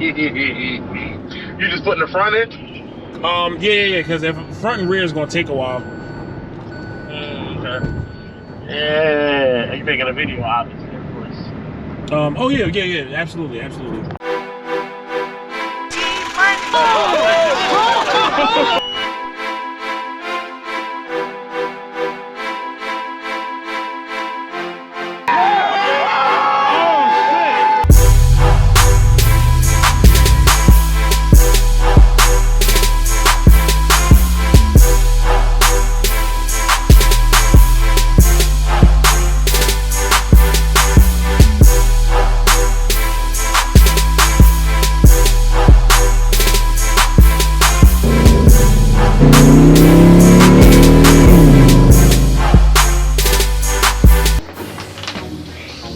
You just putting the front in? Yeah, because if front and rear is gonna take a while. Okay. Yeah, you making a video, obviously, of course. Oh yeah, absolutely.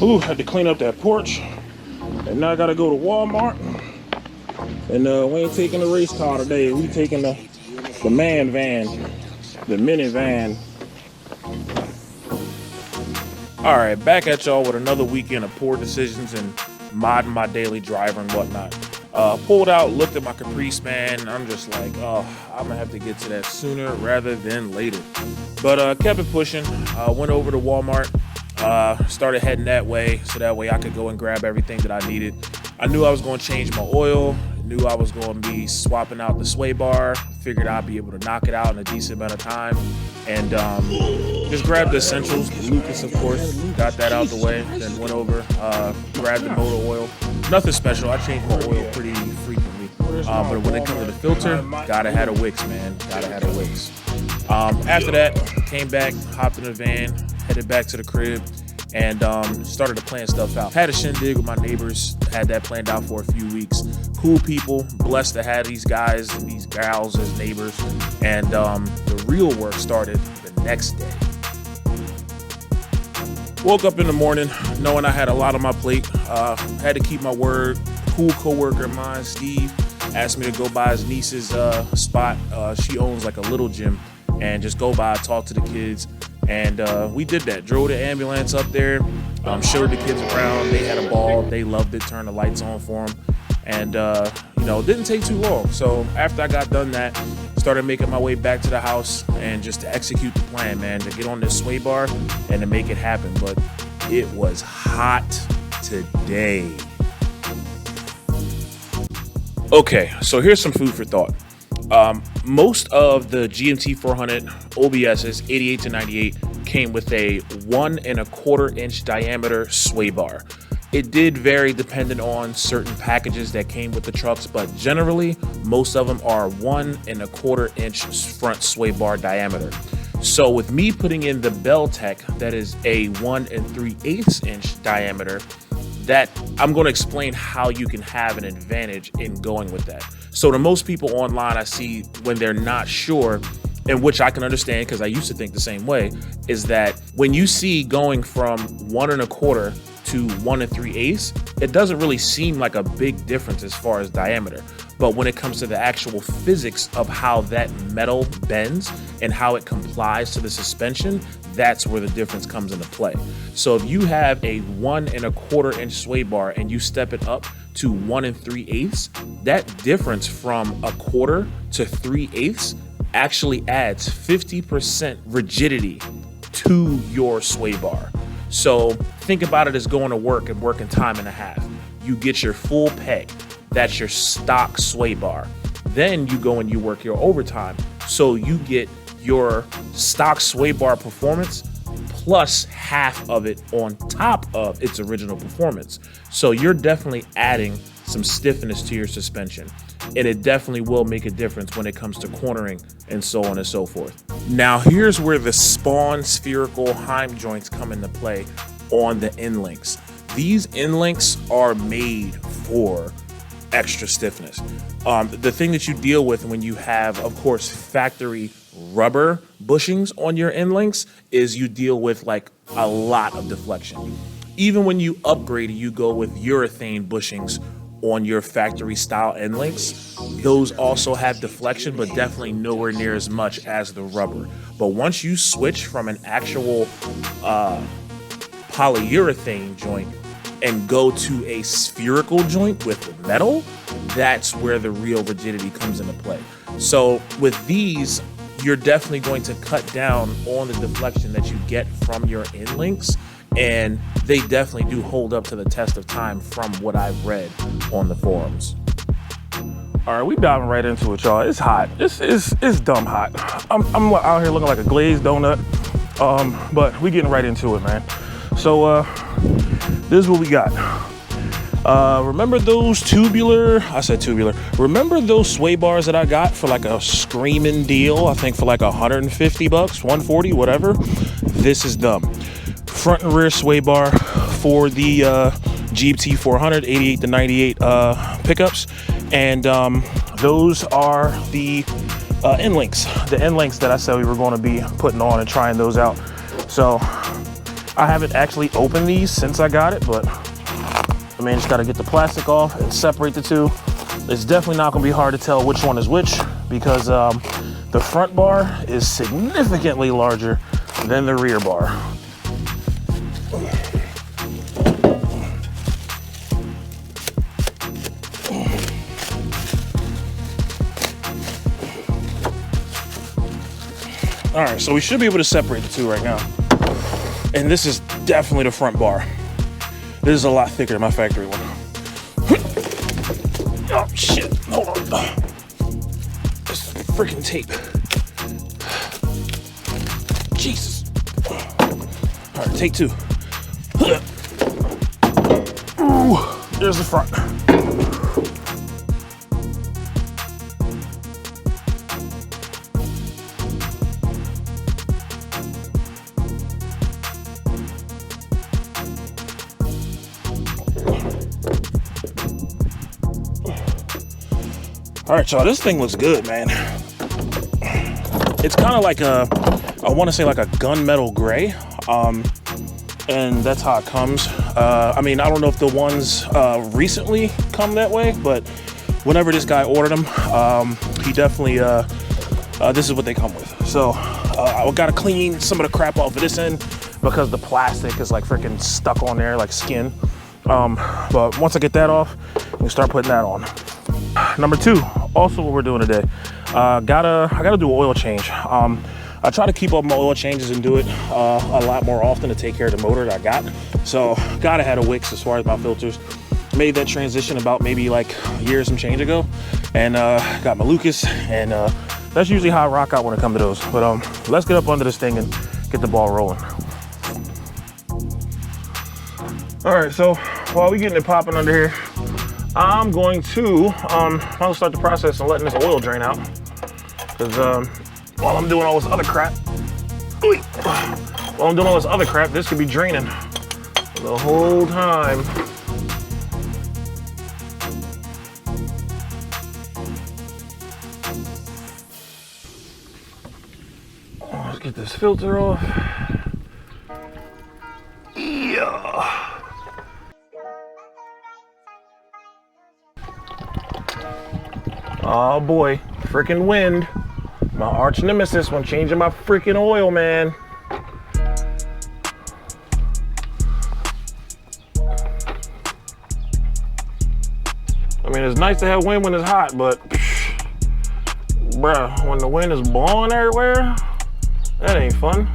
Ooh, had to clean up that porch, and now I gotta go to Walmart. And we ain't taking the race car today. We taking the man van, the minivan. All right, back at y'all with another weekend of poor decisions and modding my daily driver and whatnot. Pulled out, looked at my Caprice, man, and I'm just like, oh, I'm gonna have to get to that sooner rather than later. But kept it pushing. Went over to Walmart. Started heading that way so that way I could go and grab everything that I needed. I knew I was going to change my oil, knew I was going to be swapping out the sway bar, figured I'd be able to knock it out in a decent amount of time, and just grabbed the essentials. Lucas, of course, got that out the way, then went over, grabbed the motor oil. Nothing special, I change my oil pretty frequently, but when it comes to the filter, gotta have a Wix, man, gotta have a Wix. After that, came back, hopped in the van, headed back to the crib, and started to plan stuff out. Had a shindig with my neighbors, had that planned out for a few weeks. Cool people, blessed to have these guys and these gals as neighbors, and the real work started the next day. Woke up in the morning knowing I had a lot on my plate, had to keep my word. Cool coworker of mine, Steve, asked me to go by his niece's spot. She owns like a little gym, and just go by, talk to the kids. And we did that, drove the ambulance up there, showed the kids around. They had a ball, they loved it, turned the lights on for them. And you know, it didn't take too long. So after I got done that, started making my way back to the house and just to execute the plan, man, to get on this sway bar and to make it happen. But it was hot today. Okay, so here's some food for thought. Most of the GMT 400 OBS's 88 to 98 came with a 1 1/4 inch diameter sway bar. It did vary depending on certain packages that came with the trucks, but generally most of them are 1 1/4 inch front sway bar diameter. So with me putting in the Belltech, that is a 1 3/8 inch diameter, that I'm going to explain how you can have an advantage in going with that. So to most people online, I see when they're not sure, and which I can understand because I used to think the same way, is that when you see going from 1 1/4 to 1 3/8, it doesn't really seem like a big difference as far as diameter. But when it comes to the actual physics of how that metal bends and how it complies to the suspension, that's where the difference comes into play. So if you have a 1 1/4 inch sway bar and you step it up to 1 3/8, that difference from 1/4 to 3/8 actually adds 50% rigidity to your sway bar. So think about it as going to work and working time and a half. You get your full pay. That's your stock sway bar. Then you go and you work your overtime. So you get your stock sway bar performance plus half of it on top of its original performance. So you're definitely adding some stiffness to your suspension, and it definitely will make a difference when it comes to cornering and so on and so forth. Now here's where the Spohn Spherical Heim joints come into play on the end links. These end links are made for extra stiffness. The thing that you deal with when you have, of course, factory rubber bushings on your end links is you deal with like a lot of deflection. Even when you upgrade, you go with urethane bushings on your factory style end links. Those also have deflection, but definitely nowhere near as much as the rubber. But once you switch from an actual polyurethane joint and go to a spherical joint with metal, that's where the real rigidity comes into play. So with these, you're definitely going to cut down on the deflection that you get from your end links, and they definitely do hold up to the test of time from what I've read on the forums. All right, we diving right into it, y'all. It's hot. It's dumb hot. I'm out here looking like a glazed donut, but we getting right into it, man. So this is what we got. Remember those remember those sway bars that I got for like a screaming deal? I think for like $150, $140, whatever. This is them. Front and rear sway bar for the GMT 400 88 to 98 pickups, and those are the end links. The end links that I said we were going to be putting on and trying those out. So I haven't actually opened these since I got it, but I mean, just got to get the plastic off and separate the two. It's definitely not going to be hard to tell which one is which, because the front bar is significantly larger than the rear bar. All right, so we should be able to separate the two right now. And this is definitely the front bar. This is a lot thicker than my factory one. Oh shit, hold on. This freaking tape. Jesus. All right, take two. Ooh, there's the front. All right, y'all, this thing looks good, man. It's kind of like I want to say like a gunmetal gray, and that's how it comes. I mean, I don't know if the ones recently come that way, but whenever this guy ordered them, he definitely, this is what they come with. So I gotta clean some of the crap off of this end because the plastic is like freaking stuck on there like skin. But once I get that off, we can start putting that on. Number two, also what we're doing today, I gotta do an oil change. I try to keep up my oil changes and do it a lot more often to take care of the motor that I got. So gotta have a Wix as far as my filters. Made that transition about maybe like a year and some change ago, and got my Lucas, and that's usually how I rock out when it comes to those. But let's get up under this thing and get the ball rolling. All right, so while we getting it popping under here, I'm going to I'll start the process of letting this oil drain out, because while I'm doing all this other crap, this could be draining the whole time. Let's get this filter off. Yeah. Oh boy, freaking wind. My arch nemesis when changing my freaking oil, man. I mean, it's nice to have wind when it's hot, but bruh, when the wind is blowing everywhere, that ain't fun.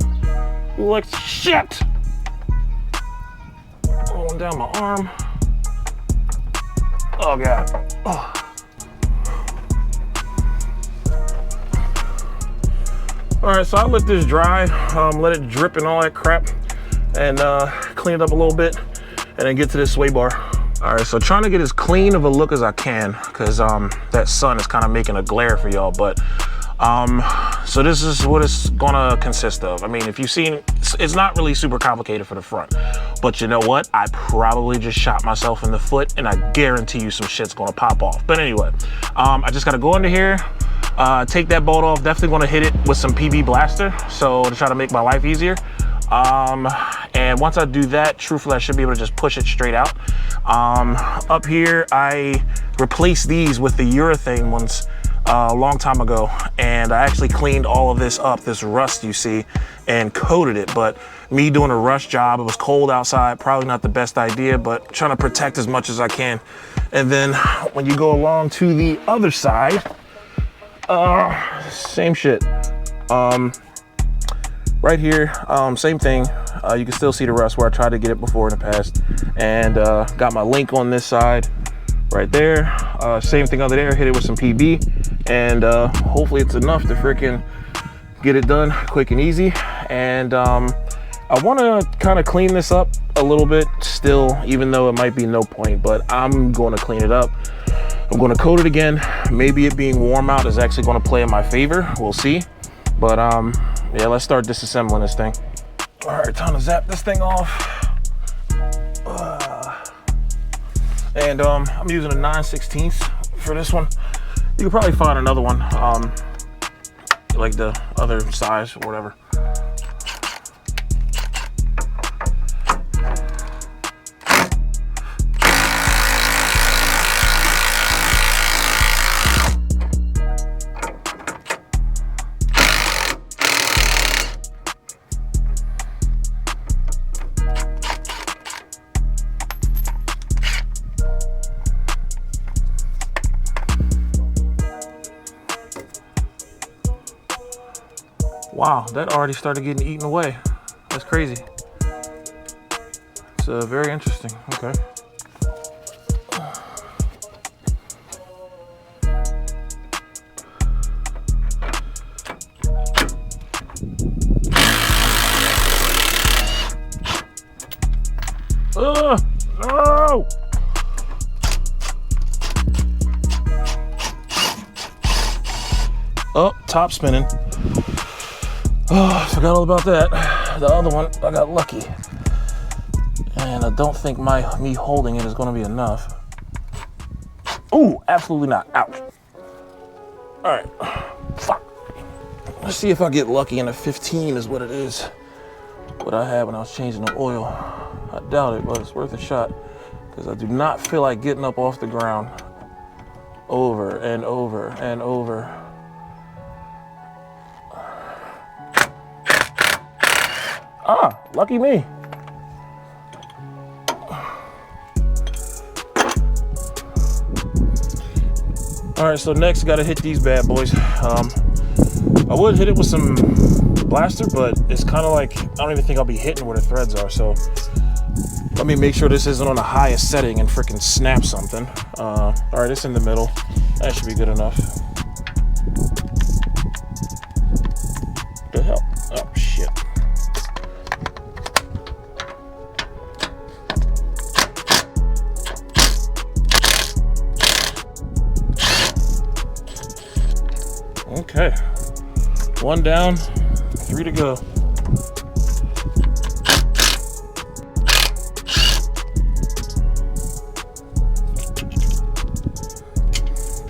Ooh, like shit. Rolling down my arm. Oh God. Oh. All right, so I let this dry, let it drip and all that crap, and clean it up a little bit, and then get to this sway bar. All right, so trying to get as clean of a look as I can, because that sun is kind of making a glare for y'all, but so this is what it's gonna consist of. I mean, if you've seen, it's not really super complicated for the front, but you know what? I probably just shot myself in the foot, and I guarantee you some shit's gonna pop off. But anyway, I just gotta go into here, take that bolt off. Definitely want to hit it with some PB Blaster, so to try to make my life easier. And once I do that, truthfully, I should be able to just push it straight out. Up here, I replaced these with the urethane ones a long time ago, and I actually cleaned all of this up, this rust you see, and coated it. But me doing a rush job, it was cold outside, probably not the best idea, but trying to protect as much as I can. And then when you go along to the other side, same shit. Right here, same thing. You can still see the rust where I tried to get it before in the past. And got my link on this side right there. Same thing under there, hit it with some PB. And hopefully it's enough to freaking get it done quick and easy. And I wanna kind of clean this up a little bit still, even though it might be no point, but I'm gonna clean it up. I'm gonna coat it again. Maybe it being warm out is actually gonna play in my favor. We'll see. But yeah, let's start disassembling this thing. All right, time to zap this thing off. And I'm using a 9/16 for this one. You could probably find another one, like the other size or whatever. Wow, that already started getting eaten away. That's crazy. It's very interesting. Okay. No! Oh, top spinning. Oh, I forgot all about that. The other one, I got lucky. And I don't think me holding it is gonna be enough. Ooh, absolutely not, ouch. All right, fuck. Let's see if I get lucky and a 15 is what it is. What I had when I was changing the oil. I doubt it, but it's worth a shot because I do not feel like getting up off the ground over and over and over. Ah, lucky me. All right, so next, gotta hit these bad boys. I would hit it with some blaster, but it's kind of like, I don't even think I'll be hitting where the threads are. So let me make sure this isn't on the highest setting and freaking snap something. All right, it's in the middle. That should be good enough. What the hell? Oh, shit. Okay, one down, 3 to go.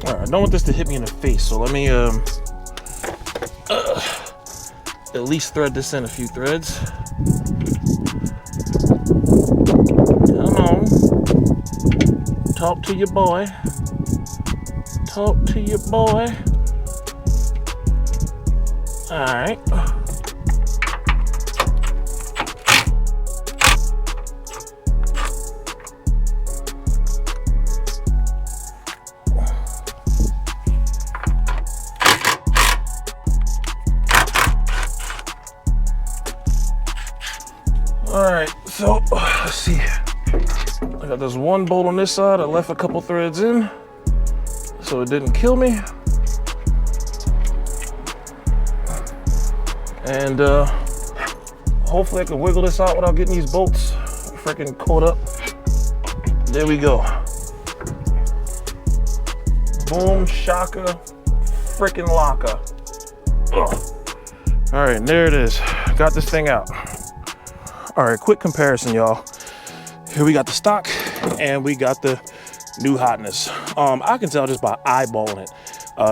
All right, I don't want this to hit me in the face, so let me at least thread this in a few threads. Come on, talk to your boy. Talk to your boy. All right. All right, so let's see. I got this one bolt on this side. I left a couple threads in so it didn't kill me. And hopefully I can wiggle this out without getting these bolts freaking caught up. There we go. Boom, shaka, freaking laka. Ugh. All right, and there it is. Got this thing out. All right, quick comparison, y'all. Here we got the stock and we got the new hotness. I can tell just by eyeballing it,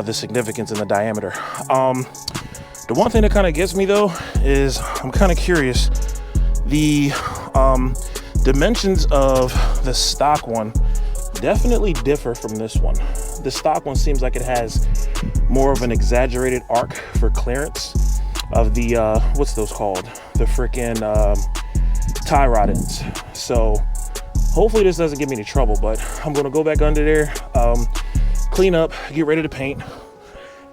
the significance in the diameter. The one thing that kind of gets me though is I'm kind of curious. The dimensions of the stock one definitely differ from this one. The stock one seems like it has more of an exaggerated arc for clearance of the what's those called, the freaking tie rod ends. So hopefully this doesn't give me any trouble, but I'm gonna go back under there, clean up, get ready to paint,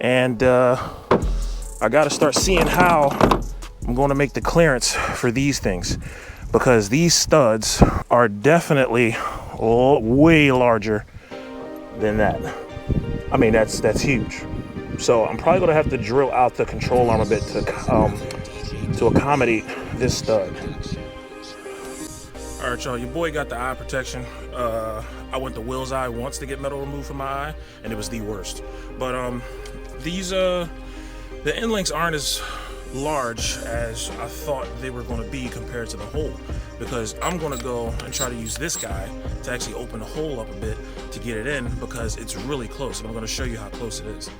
and I gotta start seeing how I'm gonna make the clearance for these things, because these studs are definitely way larger than that. I mean, that's huge. So I'm probably gonna have to drill out the control arm a bit to accommodate this stud. All right, y'all, your boy got the eye protection. I went to Will's eye once to get metal removed from my eye, and it was the worst. But these the end links aren't as large as I thought they were going to be compared to the hole, because I'm going to go and try to use this guy to actually open the hole up a bit to get it in, because it's really close, and I'm going to show you how close it is.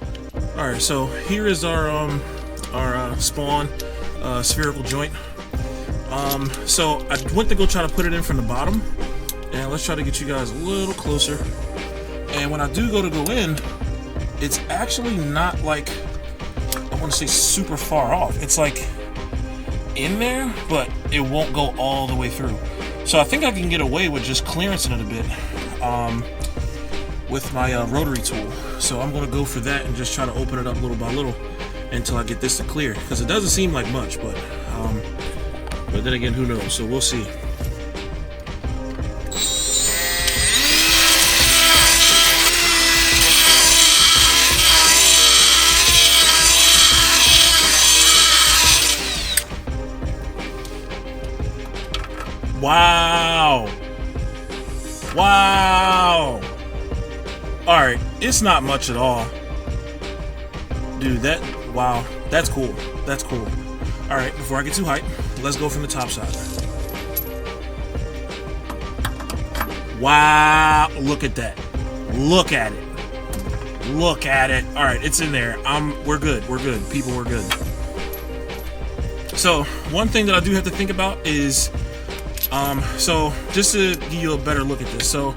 All right, so here is our Spohn spherical joint. So I went to go try to put it in from the bottom, and let's try to get you guys a little closer. And when I do go in, it's actually not like, I want to say super far off. It's like in there, but it won't go all the way through. So I think I can get away with just clearancing it a bit with my rotary tool. So I'm going to go for that and just try to open it up little by little until I get this to clear, because it doesn't seem like much, but then again, who knows? So we'll see. Wow. Wow. All right, it's not much at all. Dude, wow, that's cool. That's cool. All right, before I get too hyped, let's go from the top side. Wow, look at that. Look at it. Look at it. All right, it's in there. We're good. We're good. People, we're good. So one thing that I do have to think about is, so just to give you a better look at this. So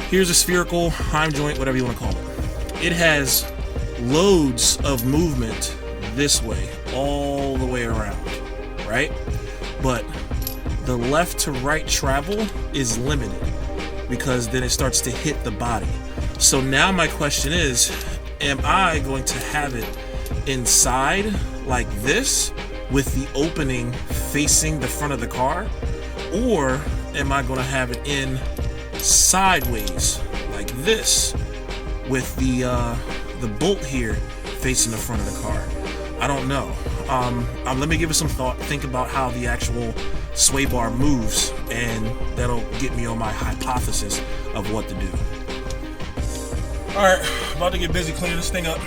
here's a spherical heim joint, whatever you want to call it. It has loads of movement this way, all the way around, right? But the left to right travel is limited, because then it starts to hit the body. So now my question is, am I going to have it inside like this with the opening facing the front of the car, or am I going to have it in sideways like this with the bolt here facing the front of the car? I don't know. Let me give it some thought, think about how the actual sway bar moves, and that'll get me on my hypothesis of what to do. All right, about to get busy cleaning this thing up,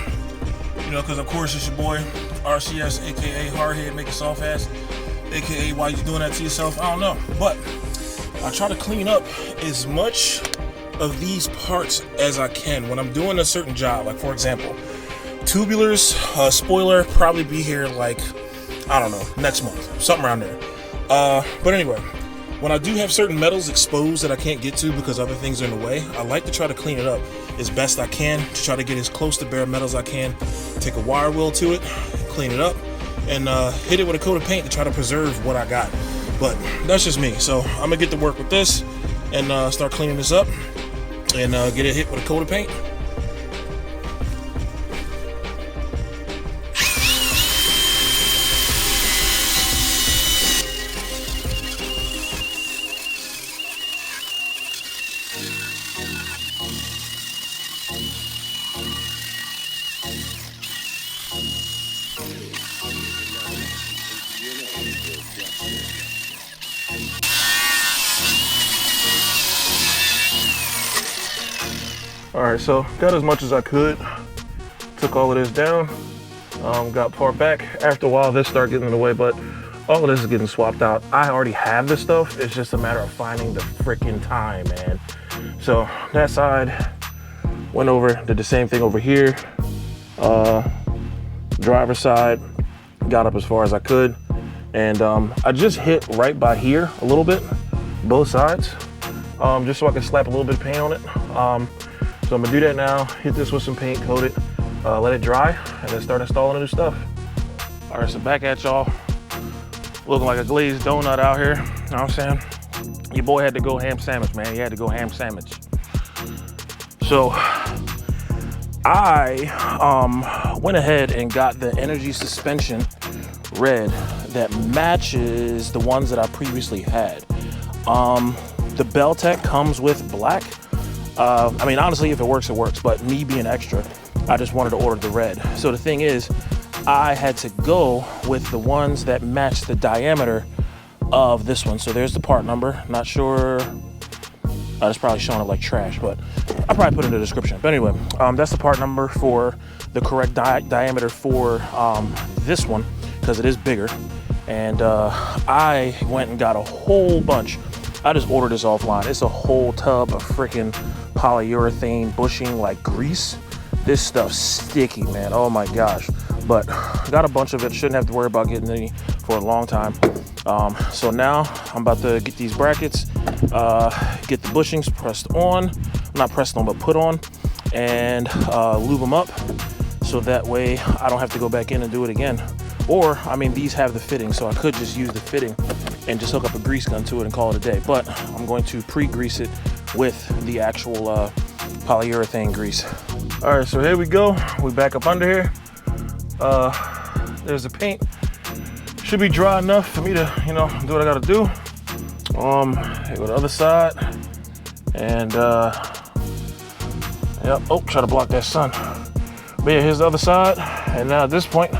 you know, because of course it's your boy RCS, aka Hardhead Make It Soft Ass, aka why you doing that to yourself, I don't know. But I try to clean up as much of these parts as I can when I'm doing a certain job. Like, for example, tubulars, spoiler, probably be here like, I don't know, next month, something around there. But anyway, when I do have certain metals exposed that I can't get to because other things are in the way, I like to try to clean it up as best I can, to try to get as close to bare metal as I can, take a wire wheel to it, clean it up, and hit it with a coat of paint to try to preserve what I got. But that's just me. So I'm gonna get to work with this and start cleaning this up and get it hit with a coat of paint. All right, so got as much as I could, took all of this down, got part back. After a while, this started getting in the way, but all of this is getting swapped out. I already have this stuff. It's just a matter of finding the freaking time, man. So that side went over, did the same thing over here. Driver's side, got up as far as I could. And I just hit right by here a little bit, both sides. just so I can slap a little bit of paint on it. So I'm gonna do that now, hit this with some paint, coat it, let it dry, and then start installing the new stuff. All right, so back at y'all, looking like a glazed donut out here, you know what I'm saying? Your boy had to go ham sandwich, man. He had to go ham sandwich. So I went ahead and got the energy suspension red that matches the ones that I previously had. The Belltech comes with black. I mean, honestly, if it works, it works. But me being extra, I just wanted to order the red. So the thing is, I had to go with the ones that match the diameter of this one. So there's the part number. Not sure. It's probably showing up like trash, but I'll probably put it in the description. But anyway, that's the part number for the correct diameter for this one, because it is bigger. And I went and got a whole bunch. I just ordered this offline. It's a whole tub of freaking polyurethane bushing like grease. This stuff's sticky, man. Oh my gosh. But I got a bunch of it. Shouldn't have to worry about getting any for a long time. So now I'm about to get these brackets, get the bushings pressed on, not pressed on, but put on, and lube them up. So that way I don't have to go back in and do it again. Or, I mean, these have the fitting, so I could just use the fitting and just hook up a grease gun to it and call it a day. But I'm going to pre-grease it with the actual polyurethane grease. All right, so here we go. We back up under here. There's the paint. Should be dry enough for me to, you know, do what I gotta do. Here go the other side. And, yep, oh, try to block that sun. But yeah, here's the other side. And now at this point,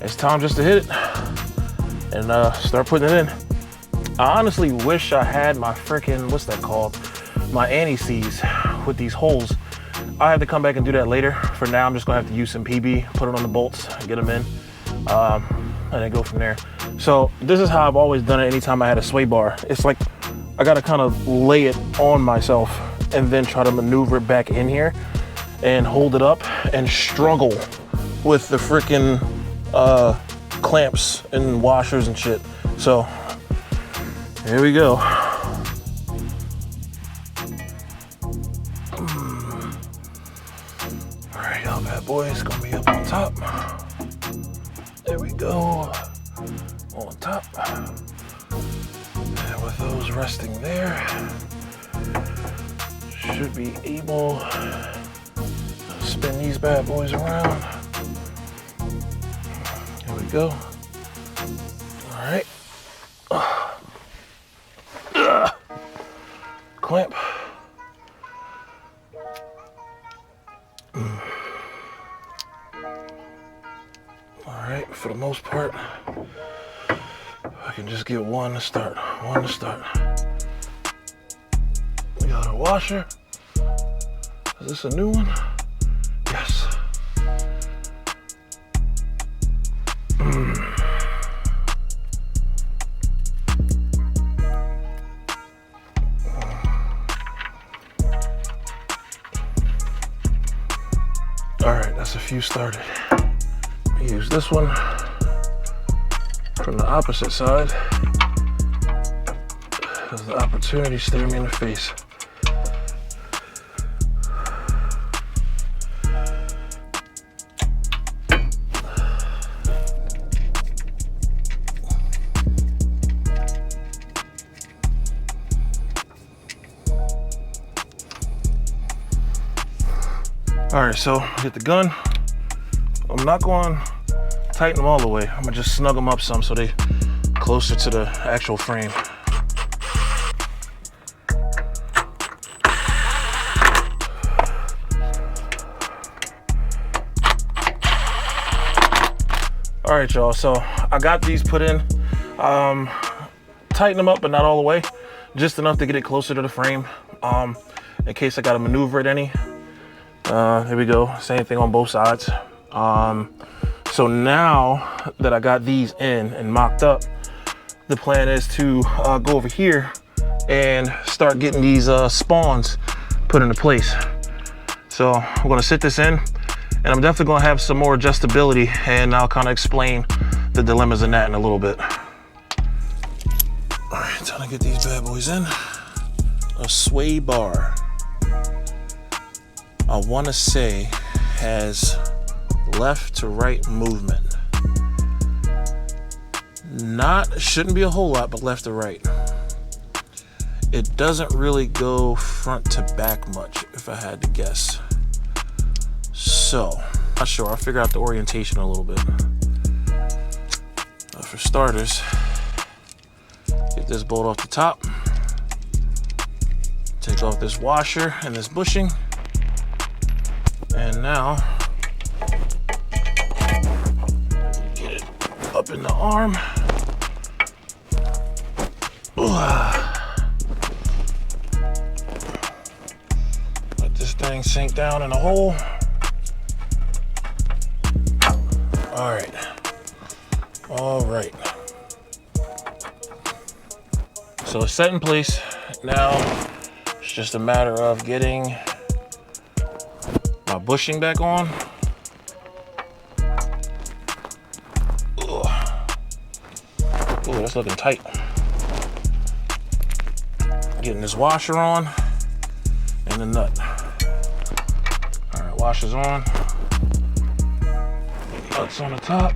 it's time just to hit it and start putting it in. I honestly wish I had my freaking, what's that called? My anti-seize with these holes. I have to come back and do that later. For now, I'm just gonna have to use some PB, put it on the bolts, get them in, and then go from there. So this is how I've always done it anytime I had a sway bar. It's like, I gotta kind of lay it on myself and then try to maneuver it back in here and hold it up and struggle with the freaking clamps and washers and shit. So here we go. All right, y'all bad boys, gonna be up on top. There we go, on top. And with those resting there, should be able to spin these bad boys around. Here we go. All right. Clamp. All right, for the most part, I can just get one to start. We got our washer. Is this a new one? Yes. All right, that's a few started. Use this one from the opposite side because the opportunity stared me in the face. All right, so get the gun. I'm not going to tighten them all the way. I'm gonna just snug them up some so they closer to the actual frame. All right, y'all, so I got these put in. Tighten them up, but not all the way. Just enough to get it closer to the frame in case I gotta maneuver it any. Here we go, same thing on both sides. So now that I got these in and mocked up, the plan is to go over here and start getting these spawns put into place. So I'm gonna sit this in, and I'm definitely gonna have some more adjustability, and I'll kind of explain the dilemmas in that in a little bit. All right, time to get these bad boys in. a sway bar, I want to say, has left to right movement. Shouldn't be a whole lot, but left to right. It doesn't really go front to back much, if I had to guess. So, not sure. I'll figure out the orientation a little bit. For starters, get this bolt off the top. Take off this washer and this bushing. And now, get it up in the arm. Let this thing sink down in the hole. All right. So it's set in place. Now it's just a matter of getting my bushing back on. Ooh, that's looking tight. Getting this washer on and the nut. All right, washer's on. Nuts on the top.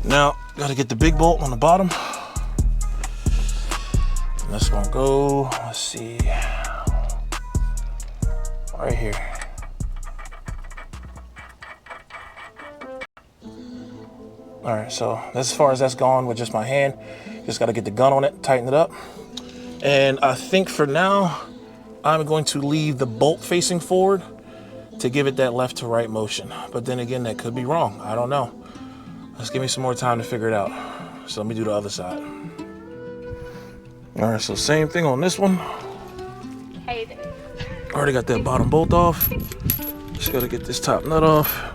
Now, gotta get the big bolt on the bottom. And that's gonna go, let's see, right here. All right, so that's as far as that's gone with just my hand. Just gotta get the gun on it, tighten it up. And I think for now, I'm going to leave the bolt facing forward to give it that left to right motion. But then again, that could be wrong. I don't know. Let's give me some more time to figure it out. So let me do the other side. All right, so same thing on this one. Hey there. Already got that bottom bolt off. Just gotta get this top nut off.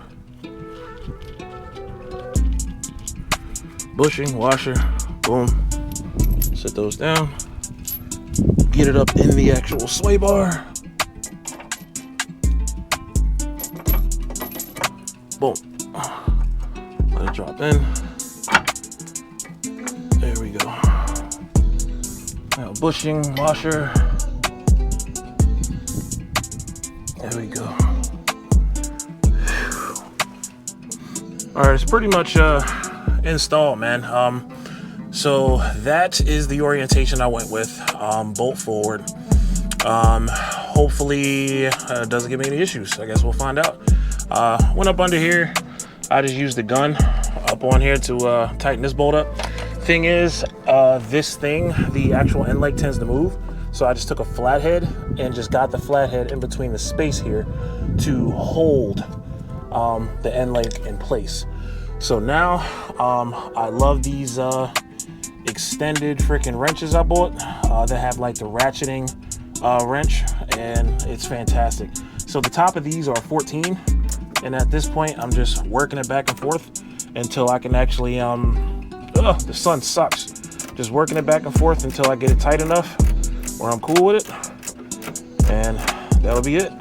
Bushing, washer, boom. Set those down. Get it up in the actual sway bar. Boom. Let it drop in. There we go. Now bushing, washer. There we go. All right, it's pretty much installed, man. So that is the orientation I went with. Bolt forward. Hopefully it doesn't give me any issues. I guess we'll find out. Went up under here. I just used the gun up on here to tighten this bolt up. Thing is, this thing, the actual end leg tends to move. So I just took a flathead and just got the flathead in between the space here to hold the end leg in place. So now I love these extended freaking wrenches I bought that have like the ratcheting wrench, and it's fantastic. So the top of these are 14, and at this point I'm just working it back and forth until I can actually the sun sucks. Just working it back and forth until I get it tight enough where I'm cool with it, and that'll be it.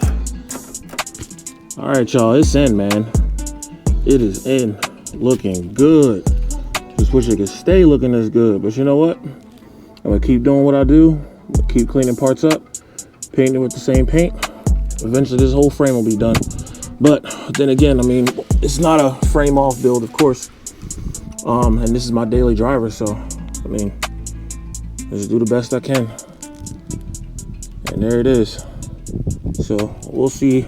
All right, y'all, it's in, man. It is in, looking good. Just wish it could stay looking this good, but you know what? I'm gonna keep doing what I do. I'm gonna keep cleaning parts up, painting with the same paint. Eventually this whole frame will be done. But then again, I mean, it's not a frame off build, of course. And this is my daily driver, so I mean, just do the best I can. And there it is. So we'll see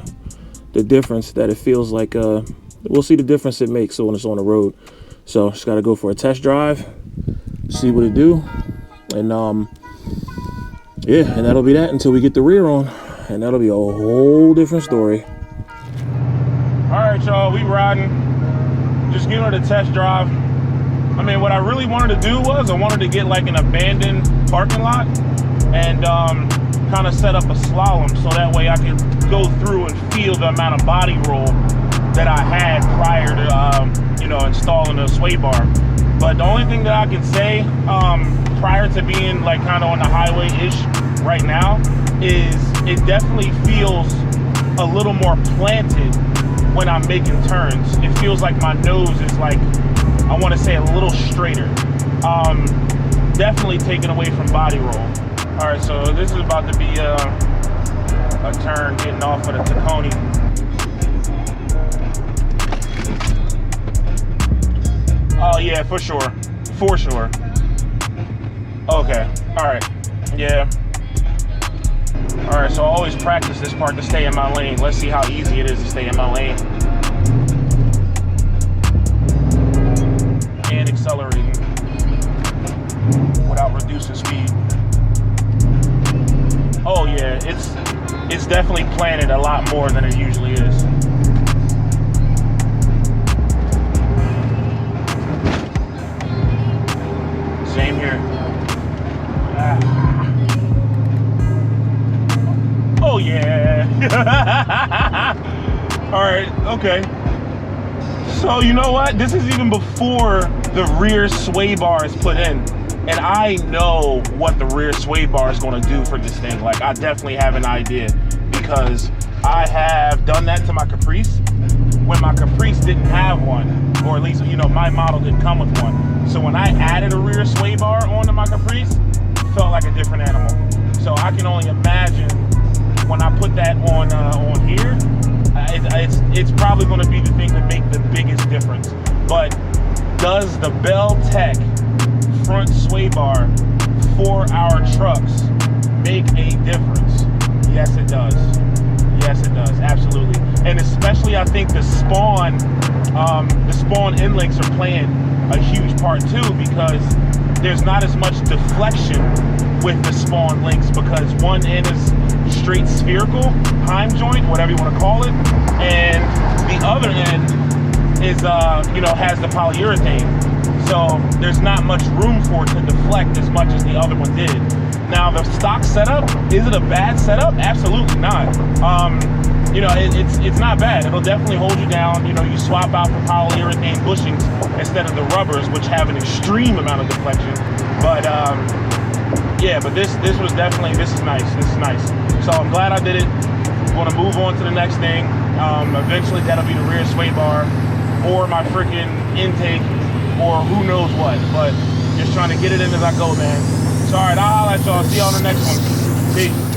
the difference that it feels like. We'll see the difference it makes when it's on the road. So just gotta go for a test drive, see what it do, and yeah, and that'll be that until we get the rear on, and that'll be a whole different story. All right, y'all, we riding. Just giving it a test drive. I mean, what I really wanted to do was I wanted to get like an abandoned parking lot and kind of set up a slalom so that way I could go through and feel the amount of body roll that I had prior to you know, installing a sway bar. But the only thing that I can say prior to being like kind of on the highway-ish right now is it definitely feels a little more planted when I'm making turns. It feels like my nose is like, I want to say, a little straighter. Definitely taken away from body roll. All right, so this is about to be a turn getting off of the Tacony. Oh yeah, for sure. For sure. Okay, all right, yeah. All right, so I always practice this part to stay in my lane. Let's see how easy it is to stay in my lane. And accelerating without reducing speed. Oh yeah, it's definitely planted a lot more than it usually is. Same here. Oh yeah. All right, okay. So you know what? This is even before the rear sway bar is put in. And I know what the rear sway bar is going to do for this thing. Like, I definitely have an idea because I have done that to my Caprice when my Caprice didn't have one, or at least, you know, my model didn't come with one. So when I added a rear sway bar onto my Caprice, it felt like a different animal. So I can only imagine when I put that on here, it's probably going to be the thing that make the biggest difference. But does the Belltech front sway bar for our trucks make a difference? Yes, it does. Yes, it does. Absolutely. And especially, I think the Spohn end links are playing a huge part too, because there's not as much deflection with the Spohn links, because one end is straight spherical, heim joint, whatever you want to call it, and the other end is, you know, has the polyurethane. So there's not much room for it to deflect as much as the other one did. Now the stock setup, is it a bad setup? Absolutely not. You know, it's not bad. It'll definitely hold you down. You know, you swap out for polyurethane bushings instead of the rubbers, which have an extreme amount of deflection. But yeah, but this was definitely, this is nice. This is nice. So I'm glad I did it. I'm gonna move on to the next thing. Eventually that'll be the rear sway bar or my freaking intake, or who knows what, but just trying to get it in as I go, man. So, all right, I'll holler at y'all. See y'all on the next one. Peace.